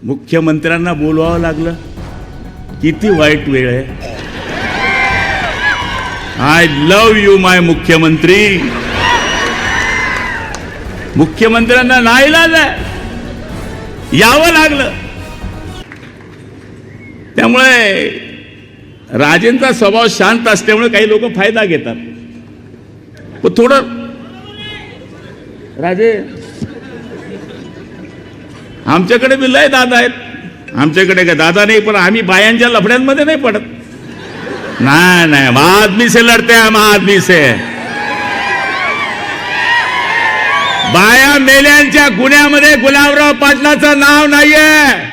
मुख्यमंत्र्यांना बोलवावं लागलं. किती वाईट वेळ आहे. आय लव्ह यू माय मुख्यमंत्री. मुख्यमंत्र्यांना नाईलाज आहे, यावं लागलं. त्यामुळे राजेंचा स्वभाव शांत असल्यामुळे काही लोक फायदा घेतात. पण थोडं राजे, आमच्याकडे बी लय दादा आहेत. आमच्याकडे काय दादा नाही, पण आम्ही बायांच्या लफड्यांमध्ये नाही पडत. नाही नाही, हम आदमी से लढते, हम आदमी से. बाया मेल्यांच्या गुन्ह्यामध्ये गुलाबराव पाटलाचं नाव नाहीये.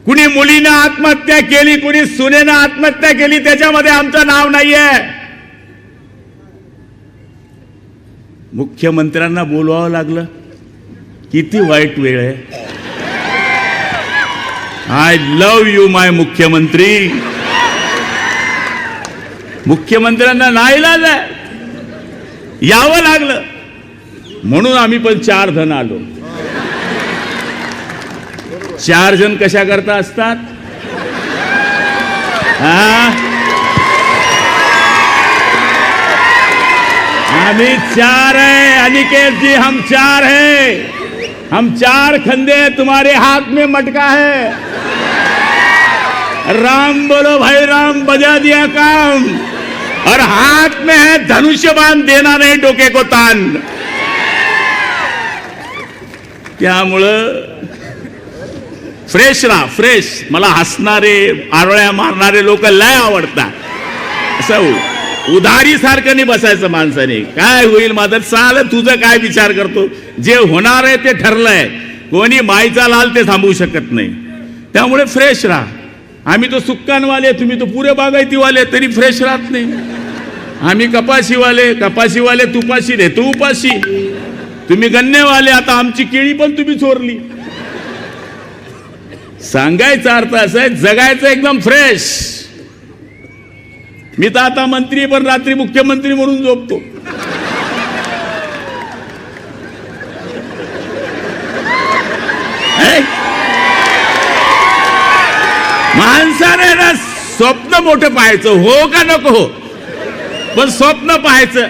कुणी मुलीनं आत्महत्या केली, कुणी सुनेनं आत्महत्या केली, त्याच्यामध्ये आमचं नाव नाहीये. मुख्यमंत्र्यांना बोलवावं लागलं. किती वाईट वेळ आहे. आय लव्ह यू माय मुख्यमंत्री. मुख्यमंत्र्यांना नाईलाज आहे, यावं लागलं. म्हणून आम्ही पण 4 जण आलो. 4 जण कशा करता असतात? आम्ही 4 है अनिकेत जी, हम 4 है. हम 4 खंदे, तुम्हारे हाथ में मटका है. राम बोलो भाई राम, बजा दिया काम. और हाथ में है धनुष्य बाण, देना नहीं डोके को तान. त्यामुळं फ्रेश राहा, फ्रेश. मला हसणारे, आरोळ्या मारणारे लोक लय आवडतात. असं उधारी सारखं नाही बसायचं माणसाने. काय होईल माझं, चाल तुझं काय विचार करतो. जे होणार आहे ते ठरलंय. कोणी माईचा लाल ते थांबवू शकत नाही. त्यामुळे फ्रेश राहा. आम्ही तो सुक्कानवाले, तुम्ही तो पुरे बागायतीवाले, तरी फ्रेश राहत नाही. आम्ही कपाशीवाले तुपाशी देतो उपाशी. तुम्ही गन्नेवाले, आता आमची केळी पण तुम्ही चोरली. सांगायचा अर्थ असा आहे, जगायचं एकदम फ्रेश. मी तर आता मंत्री, पण रात्री मुख्यमंत्री म्हणून झोपतो. माणसाने ना स्वप्न मोठं पाहायचं, हो का नको हो, पण स्वप्न पाहायचं.